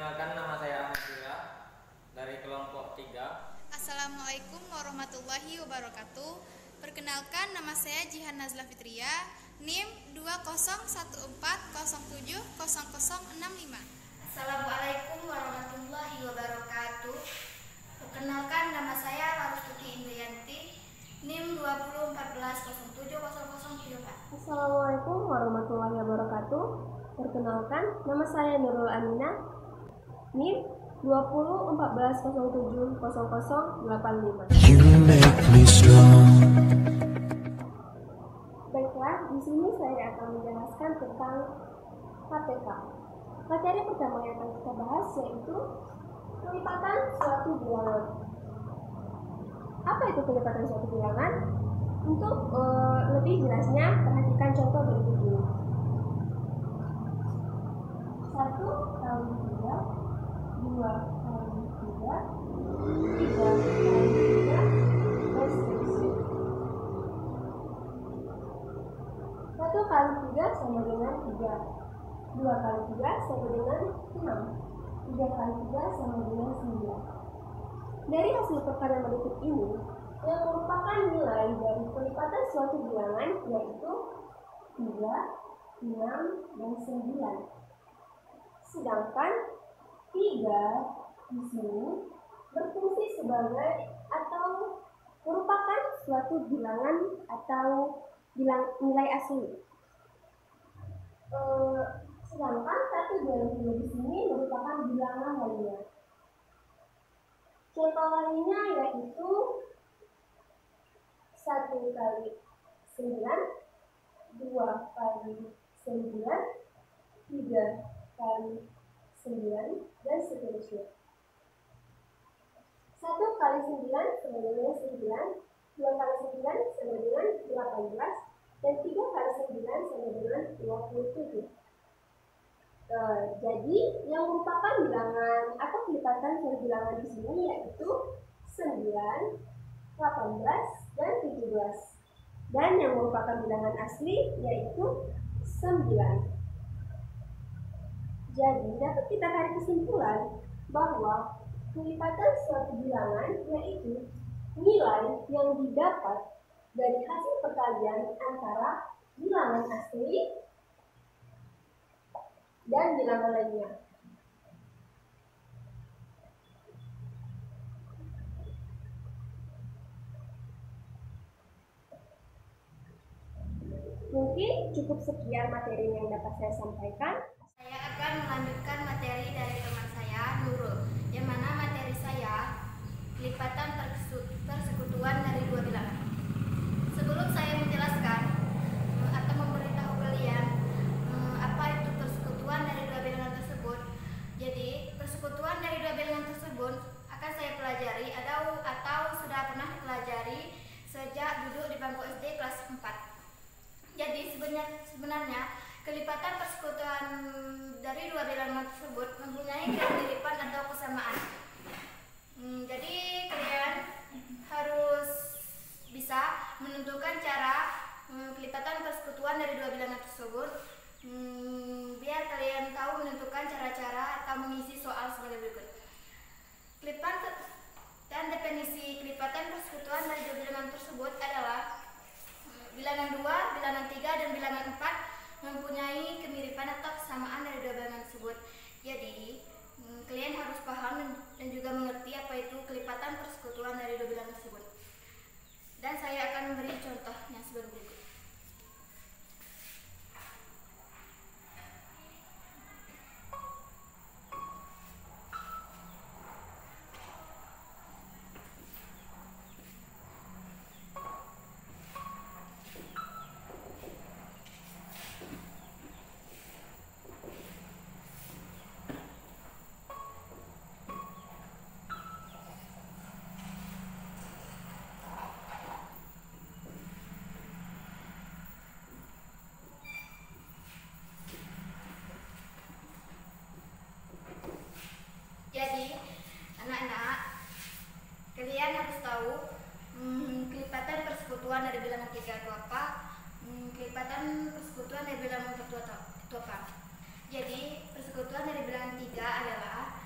Perkenalkan, nama saya Ahmad Dira dari kelompok 3. Assalamualaikum warahmatullahi wabarakatuh. Perkenalkan, nama saya Jihan Nazla Fitria, NIM 2014070065. Assalamualaikum warahmatullahi wabarakatuh. Perkenalkan, nama saya Larustuti Indriyanti, NIM 2014070034. Assalamualaikum warahmatullahi wabarakatuh. Perkenalkan, nama saya Nurul Aminah, NIM 2014070085. Baiklah, di sini saya akan menjelaskan tentang KPK. Materi pertama yang akan kita bahas yaitu kelipatan suatu bilangan. Apa itu kelipatan suatu bilangan? Untuk lebih jelasnya, perhatikan contoh berikut ini. 1 kali 3, 2 kali 3, 3 kali 3, dan seterusnya. 1 kali 3 sama dengan 3, 2 kali 3 sama dengan 6, 3 kali 3 sama dengan 9. Dari hasil perkara berikut ini, yang merupakan nilai dari kelipatan suatu bilangan yaitu 3, 6, dan 9. Sedangkan 3 di sini berfungsi sebagai atau merupakan suatu bilangan atau nilai asli. Sedangkan 1 dan 2 di sini merupakan bilangan lainnya. Contoh lainnya yaitu 1 kali 9, 2 kali 9, 3 kali 9, dan seterusnya. 1 kali 9 sama dengan 9, 2 kali 9 sama dengan 18, dan 3 kali 9 sama dengan 27. Jadi, yang merupakan bilangan atau kelipatan suatu bilangan di sini yaitu 9, 18, dan 17. Dan yang merupakan bilangan asli yaitu 9. Jadi, dapat kita tarik kesimpulan bahwa kelipatan suatu bilangan yaitu nilai yang didapat dari hasil perkalian antara bilangan asli dan bilangan lainnya. Mungkin cukup sekian materi yang dapat saya sampaikan. Saya akan melanjutkan materi dari teman saya, Nurul, yang mana materi saya kelipatan persekutuan dari dua bilangan. Sebelum saya menjelaskan atau memberitahu kalian apa itu persekutuan dari dua bilangan tersebut, jadi persekutuan dari dua bilangan tersebut akan saya pelajari atau sudah pernah dipelajari sejak duduk di bangku SD kelas 4. Jadi sebenarnya kelipatan persekutuan dari dua bilangan tersebut mempunyai kemiripan atau kesamaan. Jadi kalian harus bisa menentukan cara kelipatan persekutuan dari dua bilangan tersebut, biar kalian tahu menentukan cara-cara atau mengisi soal sebagai berikut. Kelipatan dan definisi kelipatan persekutuan dari dua bilangan tersebut adalah bilangan 2, bilangan 3, dan bilangan 4 mempunyai kemiripan atau kesamaan dari dua bilangan tersebut. Jadi, kalian harus paham dan juga mengerti apa itu kelipatan persekutuan dari dua bilangan tersebut. Dan saya akan memberi contohnya sebagai berikut. Jadi, anak-anak, kalian harus tahu kelipatan persekutuan dari bilangan 3 itu apa, kelipatan persekutuan dari bilangan 1 itu apa. Jadi, persekutuan dari bilangan 3 adalah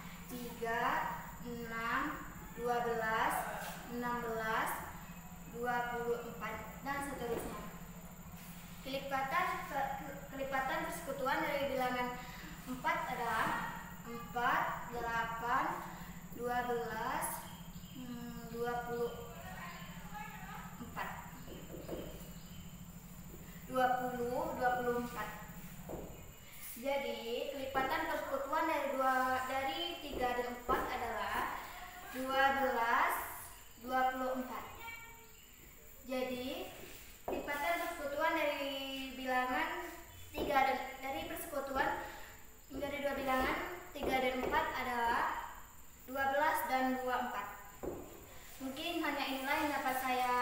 24. Jadi kelipatan persekutuan dari 3 dan 4 adalah 24. Jadi kelipatan persekutuan dari bilangan 3 dan dari persekutuan dari dua bilangan 3 dan 4 adalah 12 dan 24. Mungkin hanya inilah yang dapat saya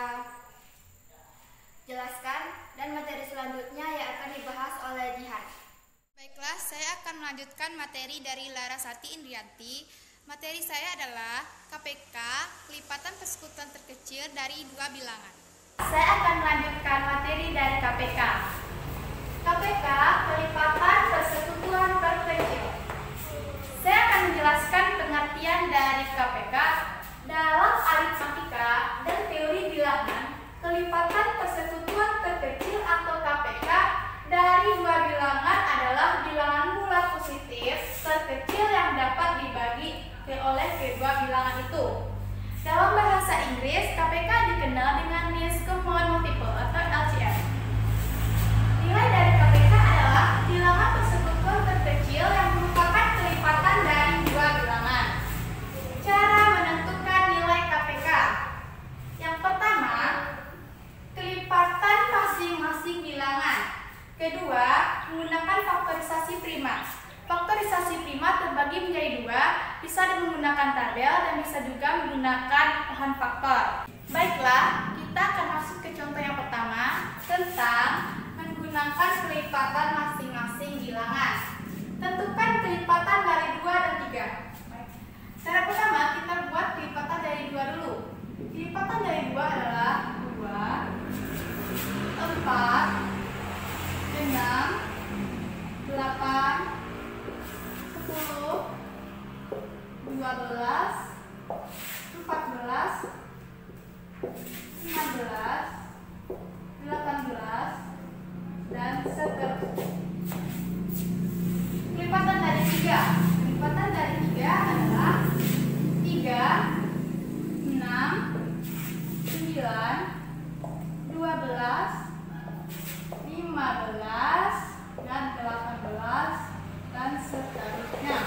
jelaskan, dan materi selanjutnya yang akan dibahas oleh Jihan. Baiklah, saya akan melanjutkan materi dari Larasati Indrianti. Materi saya adalah KPK, kelipatan persekutuan terkecil dari dua bilangan. Saya akan melanjutkan materi dari KPK. KPK, kelipatan persekutuan terkecil. Saya akan menjelaskan pengertian dari KPK dalam aritmatika dan teori bilangan. Kelipatan persekutuan terkecil atau KPK dari dua bilangan adalah bilangan bulat positif terkecil yang dapat dibagi oleh kedua bilangan itu. Dalam bahasa Inggris, KPK dikenal dengan least common multiple atau LCM. Nilai dari KPK adalah bilangan persekutuan terkecil yang merupakan kelipatan dari dua bilangan. Cara menentukan nilai KPK. Yang pertama, kelipatan masing-masing bilangan. Kedua, menggunakan faktorisasi prima. Faktorisasi prima terbagi menjadi dua, bisa menggunakan tabel dan bisa juga menggunakan bahan faktor. Baiklah, kita akan masuk ke contoh yang pertama tentang menggunakan kelipatan masing-masing bilangan. Tentukan kelipatan dari 2 dan 3. Cara pertama, kita buat kelipatan dari 2 dulu. Kelipatan dari 2 adalah 4, 6, 8, 10, 12, 14, 15, 18, dan seterusnya. Kelipatan dari 3. Kelipatan dari 3 adalah 3, 6, 9, 12, 15, dan 18, dan seterusnya.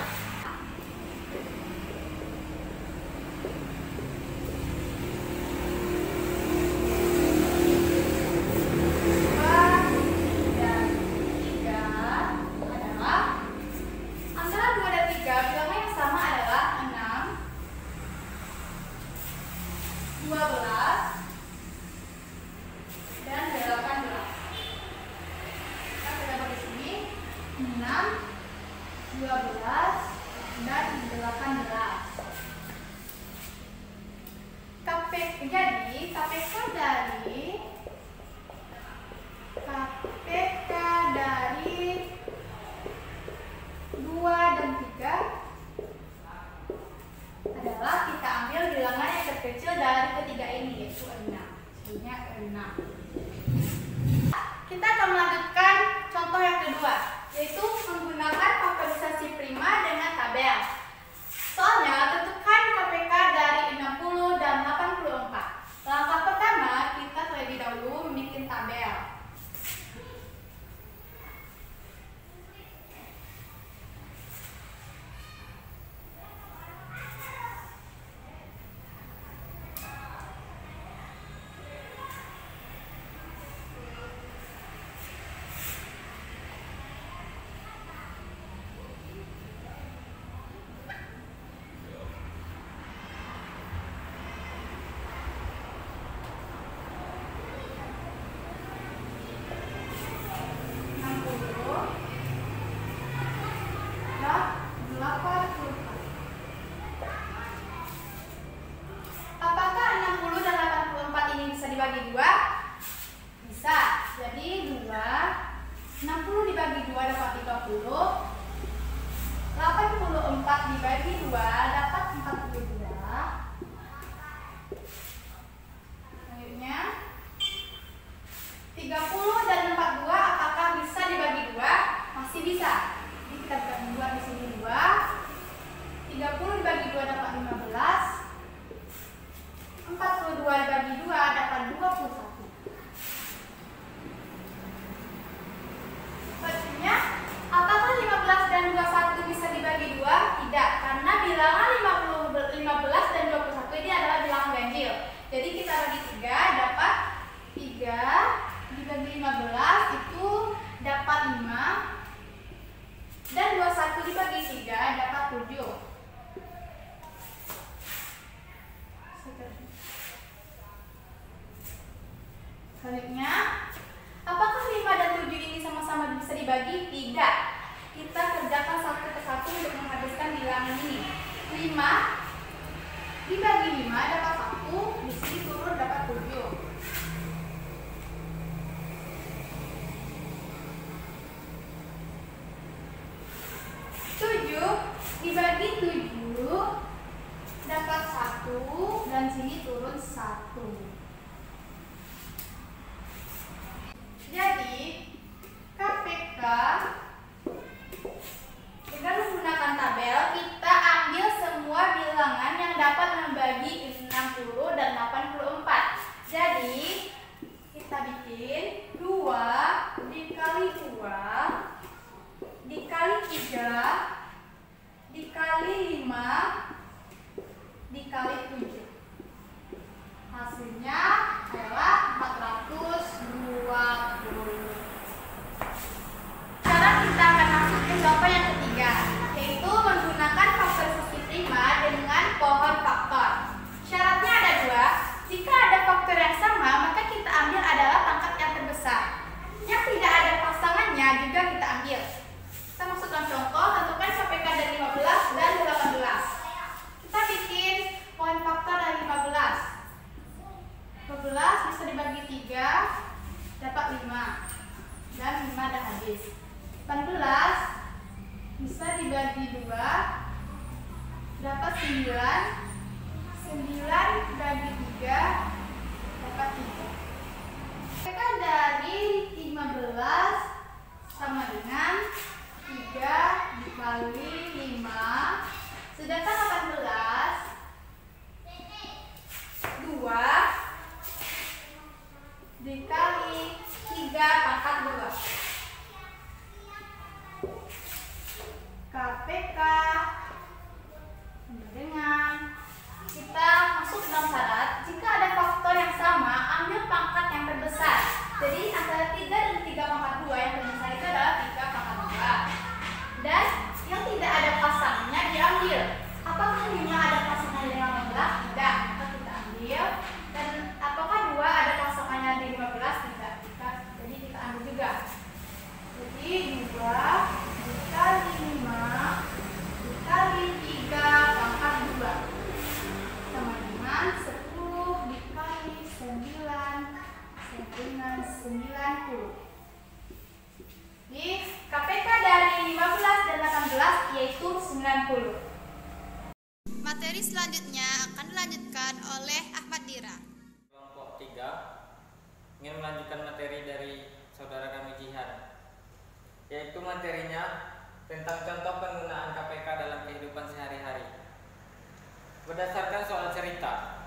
Jadi KPK dari 2 dan 3 adalah kita ambil bilangan yang terkecil dari ketiga ini, yaitu 6. Hasilnya 6. Kita akan melanjutkan contoh yang kedua, yaitu menggunakan faktorisasi prima dengan tabel. Soalnya tentukan KPK dari 60 dan 84. Langkah pertama, kita terlebih dahulu membuat tabel. bilangan ini. 5 dibagi 5 dapat 1, di sini turun dapat 7. 7 dibagi 7 dapat 1, dan sini turun 1. Jadi KPK dengan menggunakan tabel kita ambil semua bilangan yang dapat membagi 60 dan 84. Jadi kita bikin 2 dikali 2 dikali 3 dikali 5 dikali 7. Hasilnya adalah 420. Sekarang kita akan masuk ke contoh yang ketiga, yaitu menggunakan faktor sisi prima dengan pohon faktor. Syaratnya ada 2. Jika ada faktor yang sama, maka kita ambil adalah pangkat yang terbesar. Yang tidak ada pasangannya juga kita ambil. Kita masuk dalam contoh, tentukan KPK dari 15 dan 18. Kita bikin pohon faktor dari 15. 12 bisa dibagi 3 dapat 5, dan 5 dah habis. 18 bisa dibagi 2 dapat 9, 9 bagi 3 dapat 3. Maka dari 15 sama dengan 3 dikali 5, sedangkan 18 2 dikali 3 pangkat 2. KPK dengan kita masuk dalam syarat, jika ada faktor yang sama, ambil pangkat yang terbesar. Jadi antara 3 dan 3 pangkat 2, yang terbesar itu adalah 3 pangkat 2. Dan yang tidak ada pasangannya diambil. Apakah 5 ada pasangannya dengan 15? Tidak, maka kita ambil. Dan apakah 2 ada pasangannya di 15? Tidak, jadi kita ambil juga. Jadi 2 dikali 5 dikali 3 pangkat 2 sama dengan 10 dikali 9 sama dengan 90. Jadi KPK dari 15 dan 18 yaitu 90. Materi selanjutnya akan dilanjutkan oleh Ahmad Dira. Kelompok 3 ingin melanjutkan materi dari saudara kami Jihan, yaitu materinya tentang contoh penggunaan KPK dalam kehidupan sehari-hari berdasarkan soal cerita,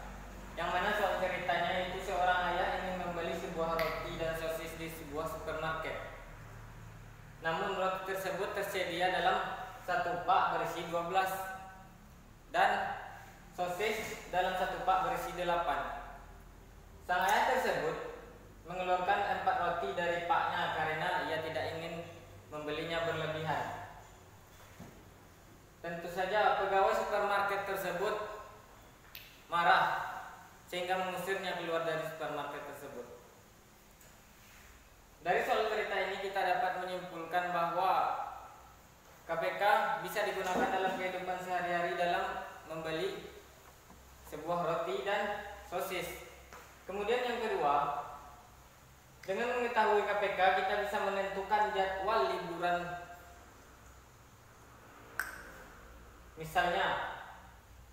yang mana soal ceritanya itu seorang ayah ingin membeli sebuah roti dan sosis di sebuah supermarket. Namun roti tersebut tersedia dalam satu pak berisi 12 dan sosis dalam satu pak berisi 8. Sang ayah tersebut mengeluarkan 4 roti dari paknya karena ia tidak ingin membelinya berlebihan. Tentu saja pegawai supermarket tersebut marah sehingga mengusirnya keluar dari supermarket tersebut. Dari soal cerita ini kita dapat menyimpulkan bahwa KPK bisa digunakan dalam kehidupan sehari-hari dalam membeli sebuah roti dan sosis. Kemudian yang kedua, dengan mengetahui KPK kita bisa menentukan jadwal liburan. Misalnya,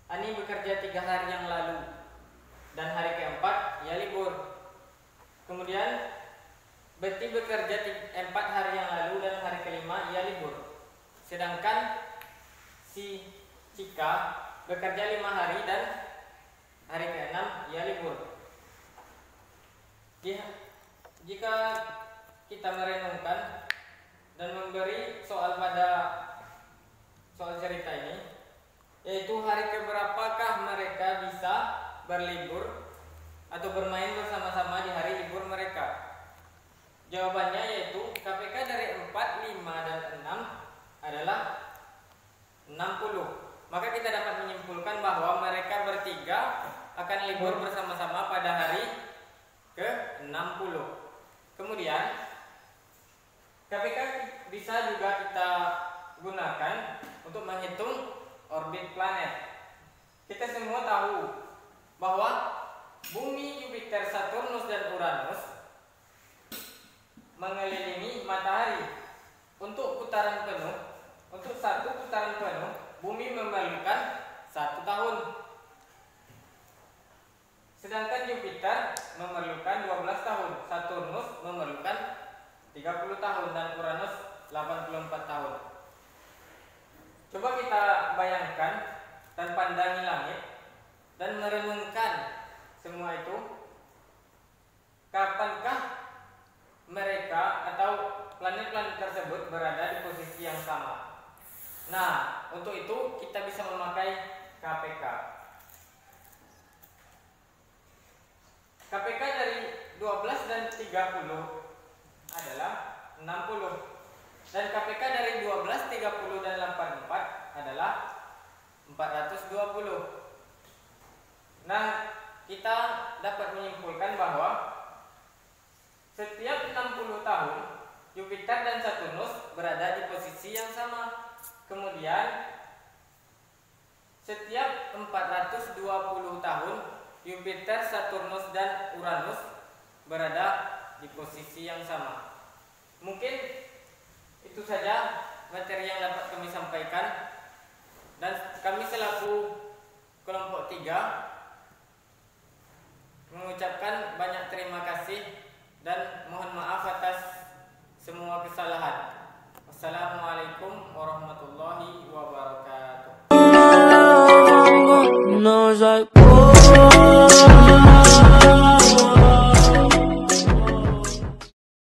Ani bekerja 3 hari yang lalu dan hari keempat ia libur. Kemudian Betty bekerja 4 hari yang lalu dan hari kelima ia libur. Sedangkan si Cika bekerja 5 hari dan hari ke-6 ia libur. Jika kita merenungkan dan memberi soal pada soal cerita ini, yaitu hari keberapakah mereka bisa berlibur atau bermain bersama-sama di hari libur mereka? Jawabannya yaitu KPK dari 4, 5, dan 6 adalah 60. Maka kita dapat menyimpulkan bahwa mereka bertiga akan libur bersama-sama pada hari ke-60. Kemudian KPK bisa juga kita gunakan untuk menghitung orbit planet. Kita semua tahu bahwa Bumi, Jupiter, Saturnus, dan Uranus mengelilingi matahari. Untuk putaran penuh, untuk satu putaran penuh, Bumi memerlukan 1 tahun. Sedangkan Jupiter memerlukan 12 tahun, Saturnus memerlukan 30 tahun, dan Uranus 84 tahun. Coba kita bayangkan dan pandangi langit dan merenungkan semua itu. Kapankah mereka atau planet-planet tersebut berada di posisi yang sama? Nah, untuk itu kita bisa memakai KPK. KPK dari 12 dan 30 adalah 60. Dan KPK dari 12, 30, dan 84 adalah 420. Nah, kita dapat menyimpulkan bahwa setiap 60 tahun Jupiter dan Saturnus berada di posisi yang sama. Kemudian setiap 420 tahun Jupiter, Saturnus, dan Uranus berada di posisi yang sama. Mungkin itu saja materi yang dapat kami sampaikan, dan kami selaku kelompok 3 mengucapkan banyak terima kasih dan mohon maaf atas semua kesalahan. Wassalamualaikum warahmatullahi wabarakatuh.